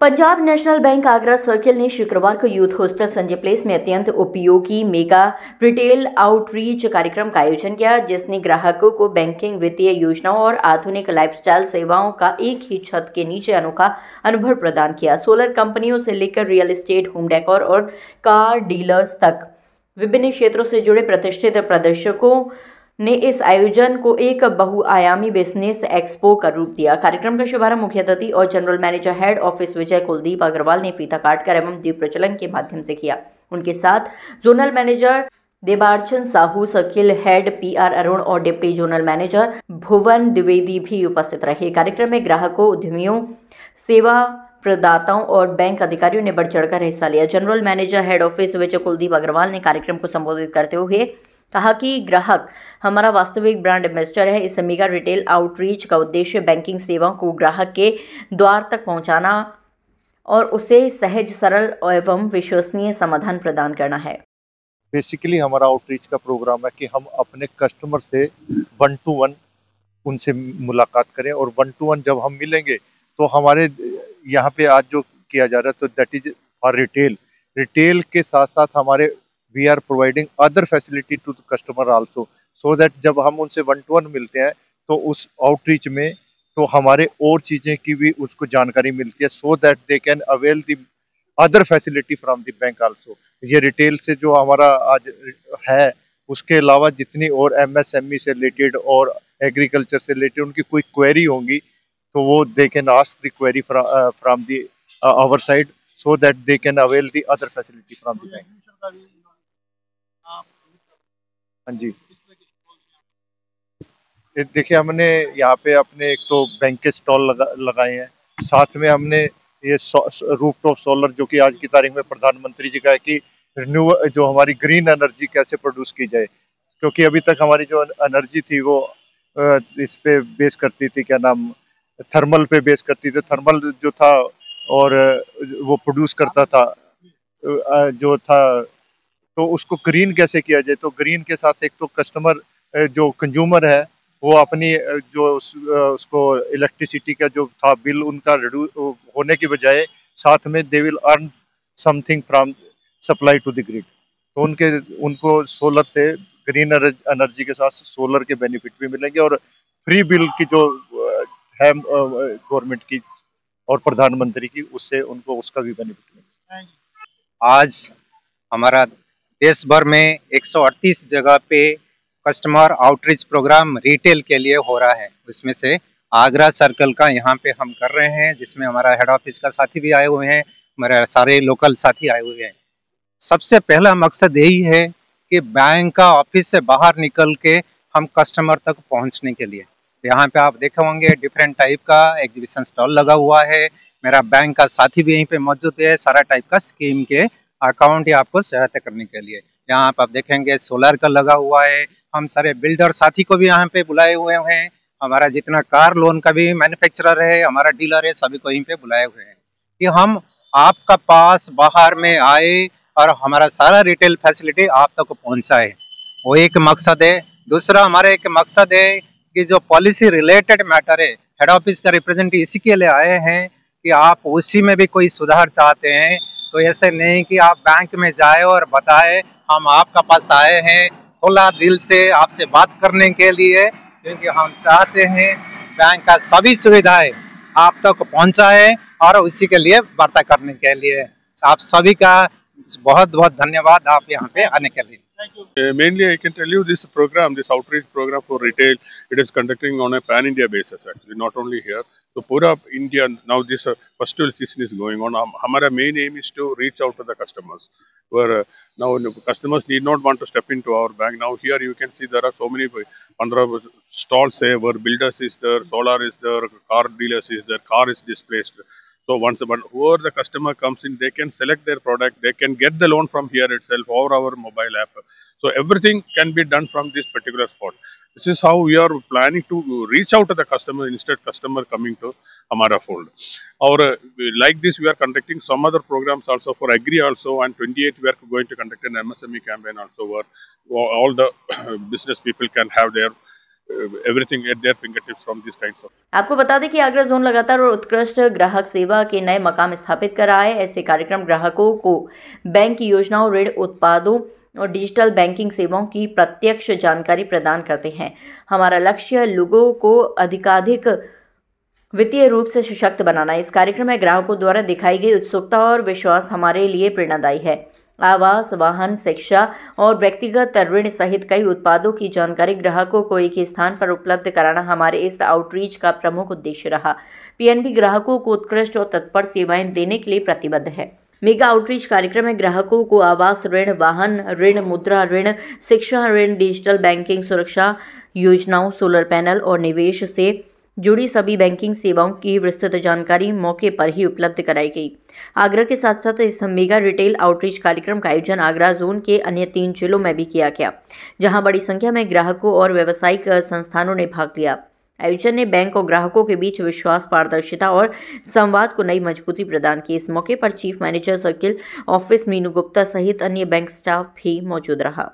Punjab national bank Agra circle ने शुक्रवार को यूथ हॉस्टल संजय प्लेस में अत्यंत उपयोगी मेगा रिटेल आउटरीच कार्यक्रम का आयोजन किया, जिसने ग्राहकों को बैंकिंग, वित्तीय योजनाओं और आधुनिक लाइफस्टाइल सेवाओं का एक ही छत के नीचे अनोखा अनुभव प्रदान किया। सोलर कंपनियों से लेकर रियल एस्टेट, होम डेकोर और कार डीलर्स तक विभिन्न क्षेत्रों से जुड़े प्रतिष्ठित प्रदर्शकों ने इस आयोजन को एक बहुआयामी बिजनेस एक्सपो का रूप दिया। कार्यक्रम का शुभारंभ मुख्य अतिथि और जनरल मैनेजर हेड ऑफिस विजय कुलदीप अग्रवाल ने फीता काटकर एवं दीप प्रज्वलन के माध्यम से किया। उनके साथ zonal manager Debarchan Sahu, circle head PR Arun और deputy zonal manager Bhuvan Dwivedi भी उपस्थित रहे। कार्यक्रम में ग्राहकों, उद्यमियों, सेवा प्रदाताओं और बैंक अधिकारियों ने बढ़ चढ़कर हिस्सा लिया। जनरल मैनेजर हेड ऑफिस विजय कुलदीप अग्रवाल ने कार्यक्रम को संबोधित करते हुए कहा कि ग्राहक हमारा वास्तविक ब्रांड एम्बेसडर है। इस मेगा रिटेल आउटरीच का उद्देश्य बैंकिंग सेवाओं को ग्राहक के द्वार तक पहुंचाना और उसे सहज, सरल एवं विश्वसनीय समाधान प्रदान करना है। बेसिकली हमारा आउटरीच का प्रोग्राम है कि हम अपने कस्टमर से 1 to 1 उनसे मुलाकात करें, और 1 to 1 जब हम मिलेंगे तो हमारे यहाँ पे आज जो किया जा रहा है तो दैट इज फॉर रिटेल के साथ साथ हमारे we are providing other facility to the customer also, so that जब हम उनसे 1 to 1 मिलते हैं तो उस आउटरीच में तो हमारे और चीजें की भी उसको जानकारी मिलती है, सो that they can avail the other facility from the bank also. ये रिटेल से जो हमारा आज है, उसके अलावा जितनी और MSME से रिलेटेड और एग्रीकल्चर से रिलेटेड उनकी कोई क्वेरी होंगी तो वो they can ask the query from the our side, so that they can avail the other facility from the bank. हाँ जी, देखिए हमने यहाँ पे अपने एक तो बैंक के स्टॉल लगाए हैं, साथ में हमने ये रूफटॉप सोलर जो कि आज की तारीख में प्रधानमंत्री जी का है कि जो हमारी ग्रीन एनर्जी कैसे प्रोड्यूस की जाए, क्योंकि अभी तक हमारी जो एनर्जी थी वो इस पे बेस करती थी, क्या नाम, थर्मल पे बेस करती थी। थर्मल जो था और वो प्रोड्यूस करता था जो था, तो उसको ग्रीन कैसे किया जाए। तो ग्रीन के साथ एक तो कस्टमर जो कंज्यूमर है वो अपनी उसको इलेक्ट्रिसिटी का जो था बिल उनका होने की बजाय साथ में they will earn something from supply to the grid. तो उनको सोलर से ग्रीन एनर्जी के साथ सोलर के बेनिफिट भी मिलेंगे और फ्री बिल की जो है गवर्नमेंट की और प्रधानमंत्री की, उससे उनको उसका भी बेनिफिट मिलेगा। आज हमारा देश भर में 138 जगह पे कस्टमर आउटरीच प्रोग्राम रिटेल के लिए हो रहा है। उसमें से आगरा सर्कल का यहाँ पे हम कर रहे हैं, जिसमें हमारा हेड ऑफिस का साथी भी आए हुए हैं, हमारे सारे लोकल साथी आए हुए हैं। सबसे पहला मकसद यही है कि बैंक का ऑफिस से बाहर निकल के हम कस्टमर तक पहुँचने के लिए, यहाँ पे आप देखे होंगे डिफरेंट टाइप का एग्जीबिशन स्टॉल लगा हुआ है। मेरा बैंक का साथी भी यहीं पे मौजूद है, सारा टाइप का स्कीम के अकाउंट या आपको सहायता करने के लिए। यहाँ पे आप देखेंगे सोलर का लगा हुआ है। हम सारे बिल्डर साथी को भी यहाँ पे बुलाए हुए हैं। हमारा जितना कार लोन का भी मैन्युफैक्चरर है, हमारा डीलर है, सभी को यहीं पे बुलाए हुए हैं कि हम आपका पास बाहर में आए और हमारा सारा रिटेल फैसिलिटी आप तक पहुँचाए। वो एक मकसद है। दूसरा हमारा एक मकसद है कि जो पॉलिसी रिलेटेड मैटर है, हेड ऑफिस का रिप्रेजेंटेटिव इसी के लिए आए हैं कि आप उसी में भी कोई सुधार चाहते हैं तो ऐसे नहीं कि आप बैंक में जाए और बताए। हम आपका पास आए हैं खुला दिल से आपसे बात करने के लिए, क्योंकि हम चाहते हैं बैंक का सभी सुविधाएं आप तक पहुंचाए और उसी के लिए वार्ता करने के लिए। आप सभी का बहुत बहुत धन्यवाद आप यहाँ पे आने के लिए। Mainly, I can tell you this program, this outreach program for retail, it is conducting on a pan-India basis actually, not only here. So, pura India, now this festival season is going on. Our main aim is to reach out to the customers. Where now customers need not want to step into our bank. Now here you can see there are so many stalls where builders is there, solar is there, car dealers is there, car is displayed. So once whoever the customer comes in, they can select their product, they can get the loan from here itself or our mobile app. So everything can be done from this particular spot. This is how we are planning to reach out to the customer instead customer coming to Hamara fold. Or like this, we are conducting some other programs also for agri also, and 28 we are going to conduct an MSME campaign also where all the business people can have their everything at their fingertips from these kinds of. आपको बता दें कि Agra zone लगातार और उत्कृष्ट ग्राहक सेवा के नए मकाम स्थापित कर रहा है। ऐसे कार्यक्रम ग्राहकों को बैंक योजनाओं, ऋण उत्पादों और डिजिटल बैंकिंग सेवाओं की प्रत्यक्ष जानकारी प्रदान करते हैं। हमारा लक्ष्य लोगों को अधिकाधिक वित्तीय रूप से सशक्त बनाना। इस कार्यक्रम में ग्राहकों द्वारा दिखाई गई उत्सुकता और विश्वास हमारे लिए प्रेरणादायी है। आवास, वाहन, शिक्षा और व्यक्तिगत ऋण सहित कई उत्पादों की जानकारी ग्राहकों को एक ही स्थान पर उपलब्ध कराना हमारे इस आउटरीच का प्रमुख उद्देश्य रहा। पीएनबी ग्राहकों को उत्कृष्ट और तत्पर सेवाएं देने के लिए प्रतिबद्ध है। मेगा आउटरीच कार्यक्रम में ग्राहकों को आवास ऋण, वाहन ऋण, मुद्रा ऋण, शिक्षा ऋण, डिजिटल बैंकिंग, सुरक्षा योजनाओं, सोलर पैनल और निवेश से जुड़ी सभी बैंकिंग सेवाओं की विस्तृत जानकारी मौके पर ही उपलब्ध कराई गई। आगरा के साथ साथ इस मेगा रिटेल आउटरीच कार्यक्रम का आयोजन आगरा जोन के अन्य 3 जिलों में भी किया गया, जहां बड़ी संख्या में ग्राहकों और व्यावसायिक संस्थानों ने भाग लिया। आयोजन ने बैंक और ग्राहकों के बीच विश्वास, पारदर्शिता और संवाद को नई मजबूती प्रदान की। इस मौके पर chief manager circle office Meenu Gupta सहित अन्य बैंक स्टाफ भी मौजूद रहा।